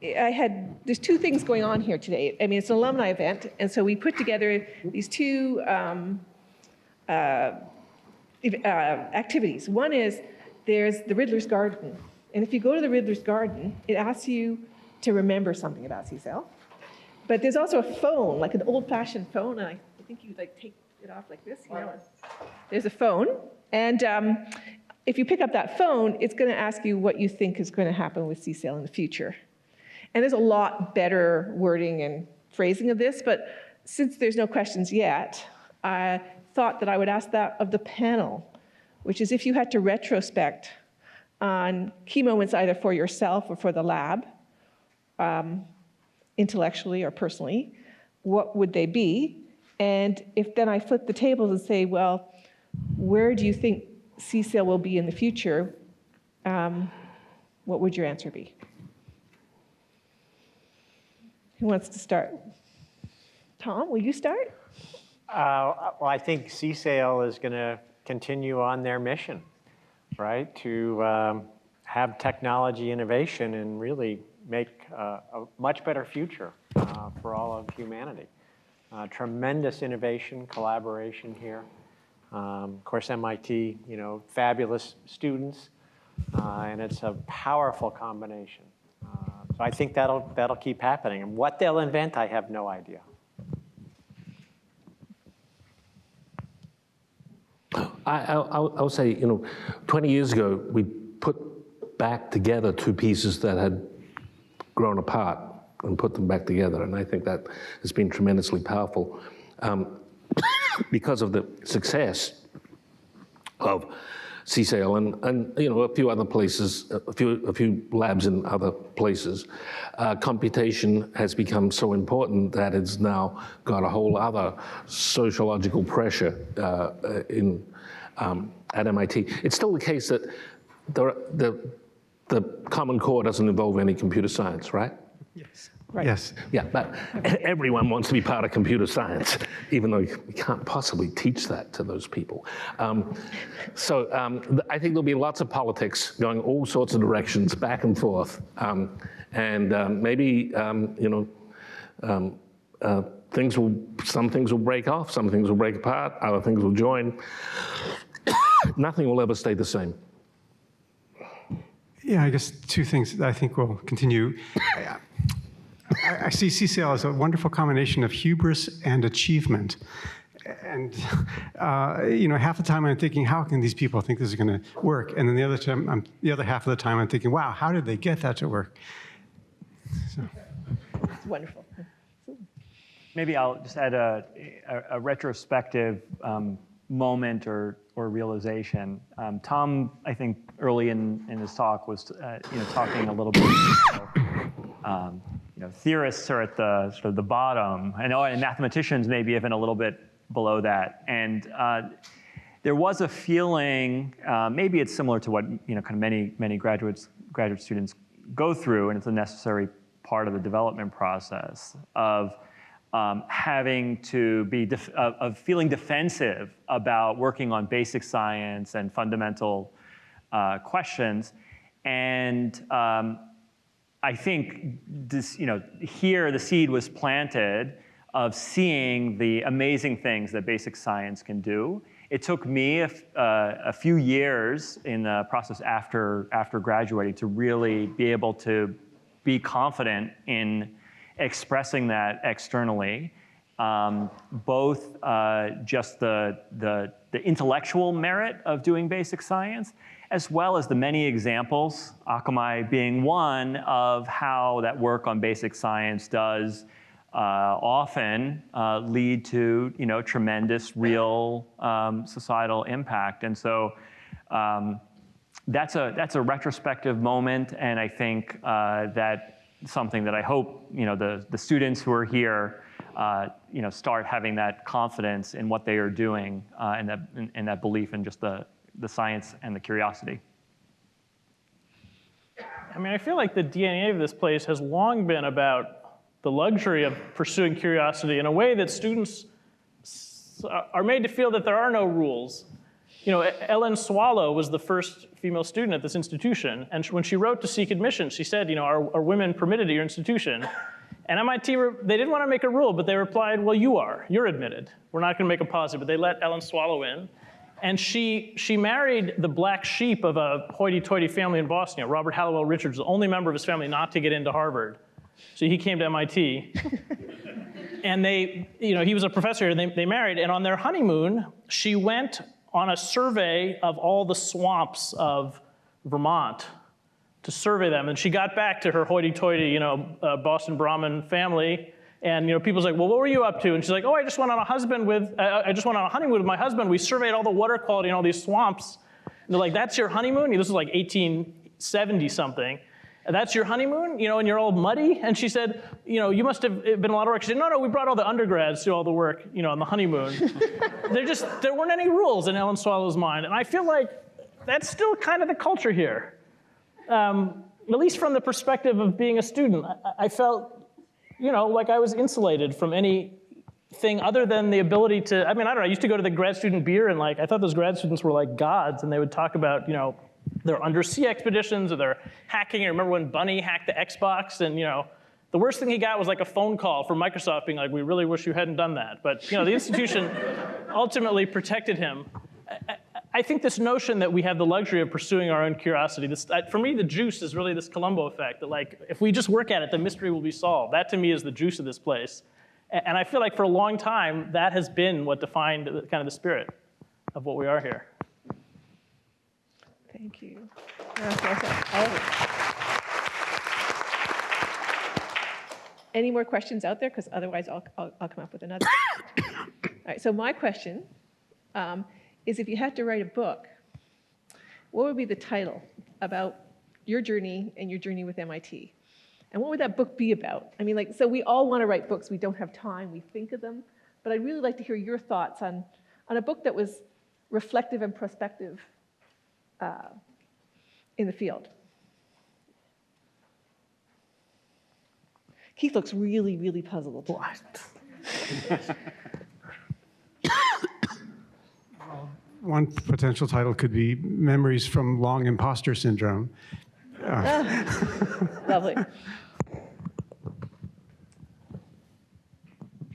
there's two things going on here today. I mean, it's an alumni event, and so we put together these two activities. One is there's the Riddler's Garden, and if you go to the Riddler's Garden, it asks you to remember something about CSAIL. But there's also a phone, like an old-fashioned phone, and I think you like take it off like this. You know? There's a phone, and if you pick up that phone, it's going to ask you what you think is going to happen with CSAIL in the future. And there's a lot better wording and phrasing of this, but since there's no questions yet, I thought that I would ask that of the panel, which is if you had to retrospect on key moments either for yourself or for the lab, intellectually or personally, what would they be? And if then I flip the tables and say, well, where do you think CSAIL will be in the future? What would your answer be? Who wants to start? Tom, will you start? Well, I think CSAIL is going to continue on their mission, right? To have technology innovation and really make a much better future for all of humanity. Tremendous innovation, collaboration here. Of course, MIT, fabulous students, and it's a powerful combination. So I think that'll keep happening. And what they'll invent, I have no idea. I'll say, 20 years ago, we put back together two pieces that had grown apart and put them back together. And I think that has been tremendously powerful because of the success of CSAIL and a few other places, a few labs in other places. Computation has become so important that it's now got a whole other sociological pressure at MIT. It's still the case that the Common Core doesn't involve any computer science, right? Yes. Right. Yes. Yeah, but everyone wants to be part of computer science, even though we can't possibly teach that to those people. So I think there'll be lots of politics going all sorts of directions, back and forth, and maybe some things will break off, some things will break apart, other things will join. Nothing will ever stay the same. Yeah, I guess two things that I think will continue. I see CSAIL as a wonderful combination of hubris and achievement. And, half the time I'm thinking, how can these people think this is going to work? And then the other half of the time I'm thinking, wow, how did they get that to work? So. It's wonderful. Maybe I'll just add a retrospective moment or realization. Tom, I think early in his talk was talking a little bit theorists are at the sort of the bottom, and mathematicians maybe even a little bit below that. And there was a feeling, maybe it's similar to what kind of many graduate students go through, and it's a necessary part of the development process of having to be of feeling defensive about working on basic science and fundamental questions, and I think this, here the seed was planted of seeing the amazing things that basic science can do. It took me a few years in the process after graduating to really be able to be confident in expressing that externally, both just the intellectual merit of doing basic science, as well as the many examples, Akamai being one, of how that work on basic science does often lead to tremendous real societal impact. And so that's a retrospective moment, and I think that something that I hope the students who are here start having that confidence in what they are doing, and that belief in just the science and the curiosity. I mean, I feel like the DNA of this place has long been about the luxury of pursuing curiosity in a way that students are made to feel that there are no rules. Ellen Swallow was the first female student at this institution, and when she wrote to seek admission, she said, are women permitted at your institution? And MIT, they didn't want to make a rule, but they replied, well, you're admitted. We're not going to make a policy, but they let Ellen Swallow in. And she married the black sheep of a hoity-toity family in Boston. Robert Hallowell Richards, the only member of his family not to get into Harvard. So he came to MIT. And he was a professor, and they married. And on their honeymoon, she went on a survey of all the swamps of Vermont to survey them. And she got back to her hoity-toity, Boston Brahmin family. And people's like, well, what were you up to? And she's like, oh, I just went on a honeymoon with my husband. We surveyed all the water quality in all these swamps. And they're like, that's your honeymoon? This was like 1870 something. That's your honeymoon, and you're all muddy? And she said, you must have been a lot of work. She said, no, we brought all the undergrads to do all the work, on the honeymoon. There weren't any rules in Ellen Swallow's mind. And I feel like that's still kind of the culture here. At least from the perspective of being a student. I felt, like I was insulated from anything other than the ability to, I don't know, I used to go to the grad student beer and I thought those grad students were like gods, and they would talk about, their undersea expeditions or their hacking. I remember when Bunny hacked the Xbox, and the worst thing he got was like a phone call from Microsoft being like, we really wish you hadn't done that. But the institution ultimately protected him. I think this notion that we have the luxury of pursuing our own curiosity, for me, the juice is really this Columbo effect, that if we just work at it, the mystery will be solved. That to me is the juice of this place. And I feel like for a long time, that has been what defined kind of the spirit of what we are here. Thank you. All of it. Any more questions out there? Because otherwise I'll come up with another. All right, so my question is, if you had to write a book, what would be the title about your journey and your journey with MIT? And what would that book be about? So we all want to write books. We don't have time. We think of them. But I'd really like to hear your thoughts on a book that was reflective and prospective in the field. Keith looks really, really puzzled. One potential title could be Memories from Long Imposter Syndrome. Lovely.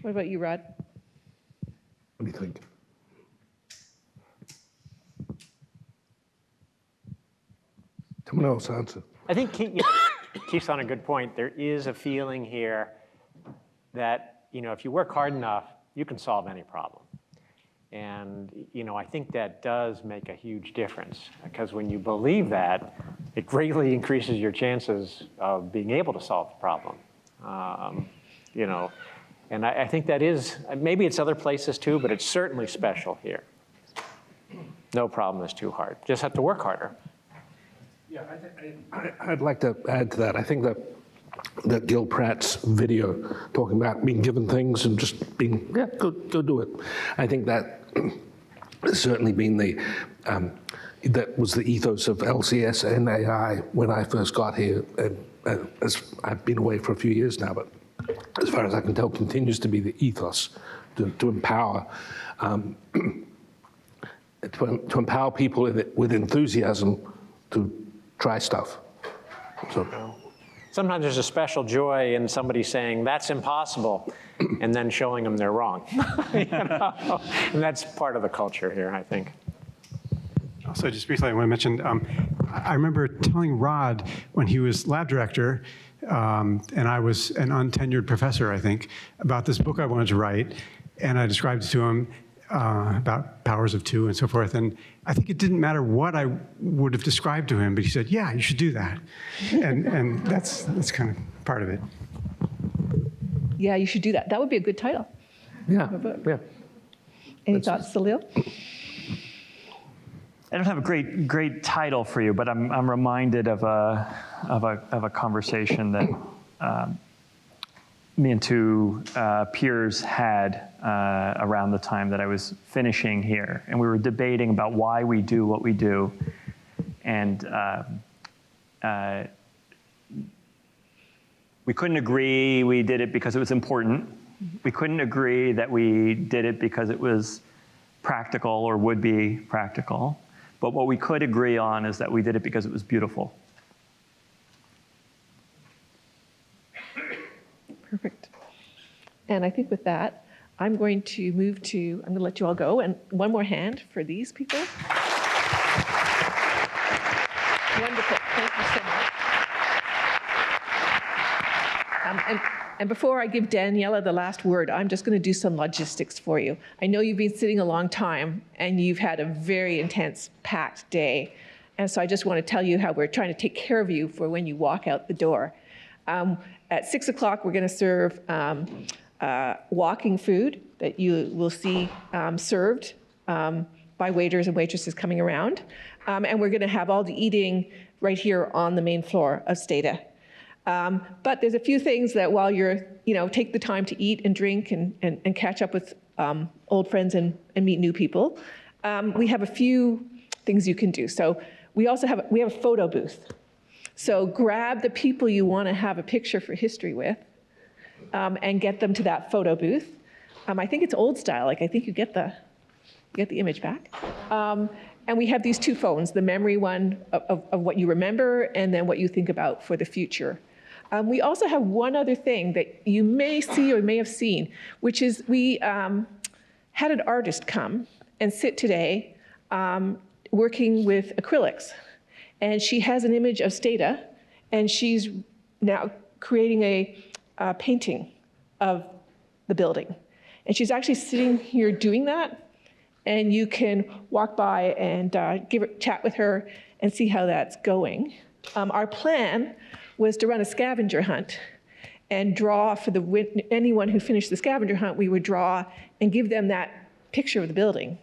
What about you, Rod? What do you think? Someone else answer. I think Keith's on a good point. There is a feeling here that, if you work hard enough, you can solve any problem. And, I think that does make a huge difference, because when you believe that, it greatly increases your chances of being able to solve the problem. And I think that is, maybe it's other places too, but it's certainly special here. No problem is too hard. Just have to work harder. Yeah, I'd like to add to that. I think that Gil Pratt's video talking about being given things and just being, go do it. I think that has certainly been that was the ethos of LCS and AI when I first got here. And as I've been away for a few years now, but as far as I can tell, continues to be the ethos to empower. To empower people with enthusiasm to try stuff. So. Sometimes there's a special joy in somebody saying, that's impossible, and then showing them they're wrong. And that's part of the culture here, I think. Also, just briefly, I want to mention, I remember telling Rod when he was lab director, and I was an untenured professor, I think, about this book I wanted to write, and I described it to him about powers of two and so forth. And I think it didn't matter what I would have described to him, but he said, yeah, you should do that. And that's kind of part of it. Yeah, you should do that. That would be a good title. Yeah, yeah. Any thoughts, Salil? I don't have a great title for you, but I'm reminded of a conversation that me and two peers had around the time that I was finishing here, and we were debating about why we do what we do, and we couldn't agree we did it because it was important. We couldn't agree that we did it because it was practical or would be practical. But what we could agree on is that we did it because it was beautiful. Perfect. And I think with that, I'm going to let you all go. And one more hand for these people. Wonderful. Thank you so much. And before I give Daniela the last word, I'm just going to do some logistics for you. I know you've been sitting a long time, and you've had a very intense, packed day. And so I just want to tell you how we're trying to take care of you for when you walk out the door. At 6 o'clock, we're going to serve walking food that you will see served by waiters and waitresses coming around. And we're going to have all the eating right here on the main floor of Stata. But there's a few things that while you're, take the time to eat and drink and catch up with old friends and meet new people, we have a few things you can do. So we have a photo booth. So grab the people you want to have a picture for history with and get them to that photo booth. I think it's old style. I think you get the image back. And we have these two phones, the memory one of what you remember and then what you think about for the future. We also have one other thing that you may see or may have seen, which is we had an artist come and sit today working with acrylics. And she has an image of Stata, and she's now creating a painting of the building. And she's actually sitting here doing that, and you can walk by and chat with her and see how that's going. Our plan was to run a scavenger hunt and draw for anyone who finished the scavenger hunt, we would draw and give them that picture of the building.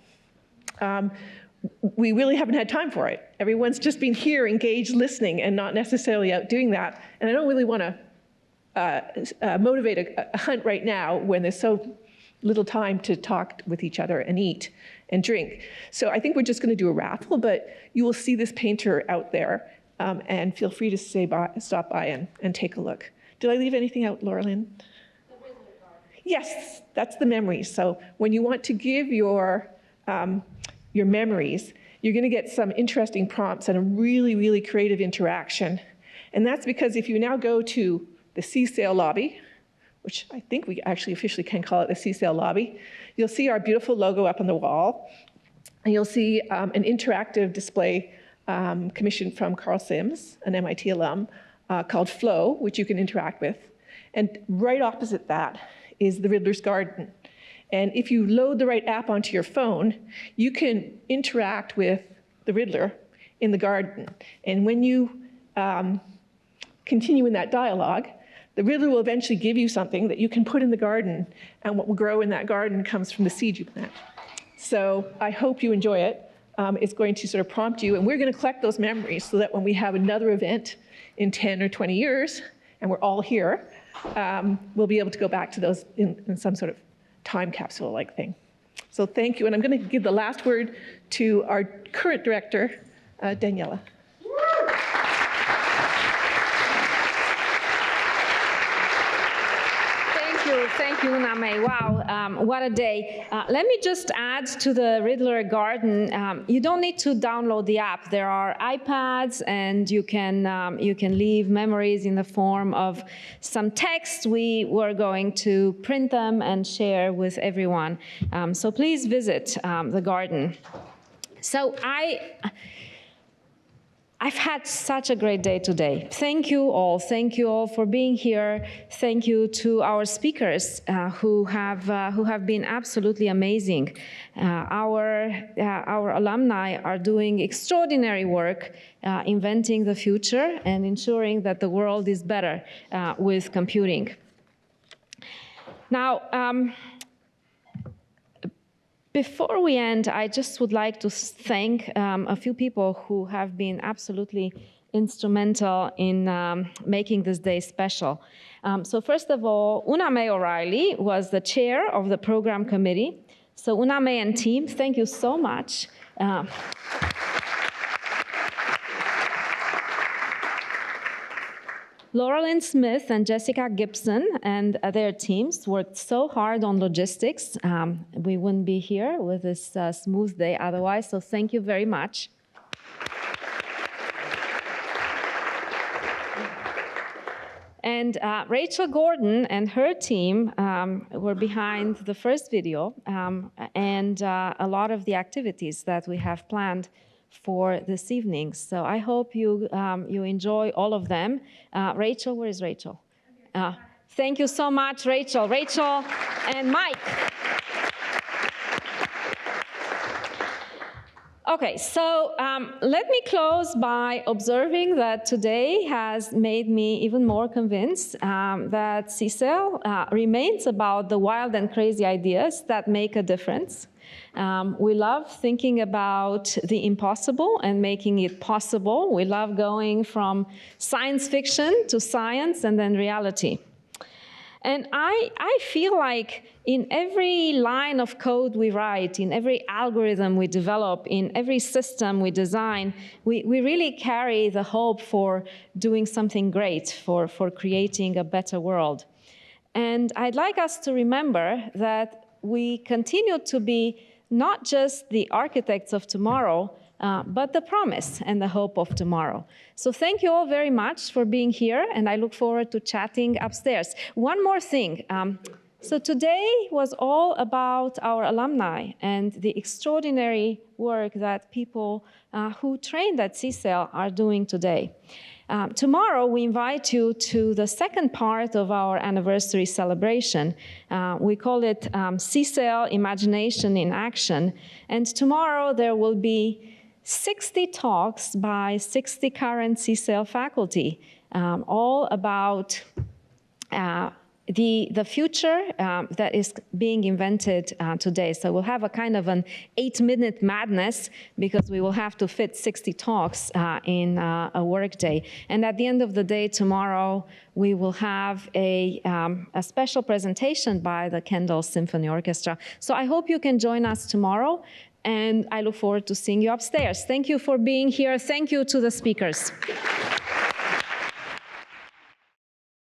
We really haven't had time for it. Everyone's just been here, engaged, listening, and not necessarily out doing that. And I don't really want to motivate a hunt right now when there's so little time to talk with each other and eat and drink. So I think we're just going to do a raffle, but you will see this painter out there, and feel free to stop by and take a look. Did I leave anything out, Laura Lynn? Yes, that's the memories. So when you want to give your memories, you're going to get some interesting prompts and a really, really creative interaction. And that's because if you now go to the CSAIL lobby, which I think we actually officially can call it the CSAIL lobby, you'll see our beautiful logo up on the wall, and you'll see an interactive display commissioned from Carl Sims, an MIT alum, called Flow, which you can interact with. And right opposite that is the Riddler's Garden. And if you load the right app onto your phone, you can interact with the Riddler in the garden. And when you continue in that dialogue, the Riddler will eventually give you something that you can put in the garden, and what will grow in that garden comes from the seed you plant. So I hope you enjoy it. It's going to sort of prompt you, and we're going to collect those memories so that when we have another event in 10 or 20 years, and we're all here, we'll be able to go back to those in some sort of time capsule-like thing. So thank you, and I'm going to give the last word to our current director, Daniela. Thank you, Uname. Wow, what a day. Let me just add to the Riddler Garden. You don't need to download the app. There are iPads, and you can leave memories in the form of some text. We were going to print them and share with everyone. So please visit the garden. So I've had such a great day today. Thank you all. Thank you all for being here. Thank you to our speakers who have been absolutely amazing. Our alumni are doing extraordinary work inventing the future and ensuring that the world is better with computing. Now, before we end, I just would like to thank a few people who have been absolutely instrumental in making this day special. So first of all, Uname O'Reilly was the chair of the program committee. So Uname and team, thank you so much. Laurelyn Smith and Jessica Gibson and their teams worked so hard on logistics. We wouldn't be here with this smooth day otherwise, so thank you very much. And Rachel Gordon and her team were behind the first video and a lot of the activities that we have planned for this evening. So I hope you enjoy all of them. Rachel, where is Rachel? Thank you so much, Rachel. Rachel and Mike. Okay, so let me close by observing that today has made me even more convinced that CSAIL remains about the wild and crazy ideas that make a difference. We love thinking about the impossible and making it possible. We love going from science fiction to science and then reality. And I feel like in every line of code we write, in every algorithm we develop, in every system we design, we really carry the hope for doing something great, for creating a better world. And I'd like us to remember that we continue to be not just the architects of tomorrow, but the promise and the hope of tomorrow. So thank you all very much for being here, and I look forward to chatting upstairs. One more thing. So today was all about our alumni and the extraordinary work that people who trained at CSAIL are doing today. Tomorrow, we invite you to the second part of our anniversary celebration. We call it CSAIL Imagination in Action. And tomorrow, there will be 60 talks by 60 current CSAIL faculty, all about the future that is being invented today. So we'll have a kind of an 8-minute madness because we will have to fit 60 talks in a workday. And at the end of the day tomorrow, we will have a special presentation by the Kendall Symphony Orchestra. So I hope you can join us tomorrow, and I look forward to seeing you upstairs. Thank you for being here. Thank you to the speakers.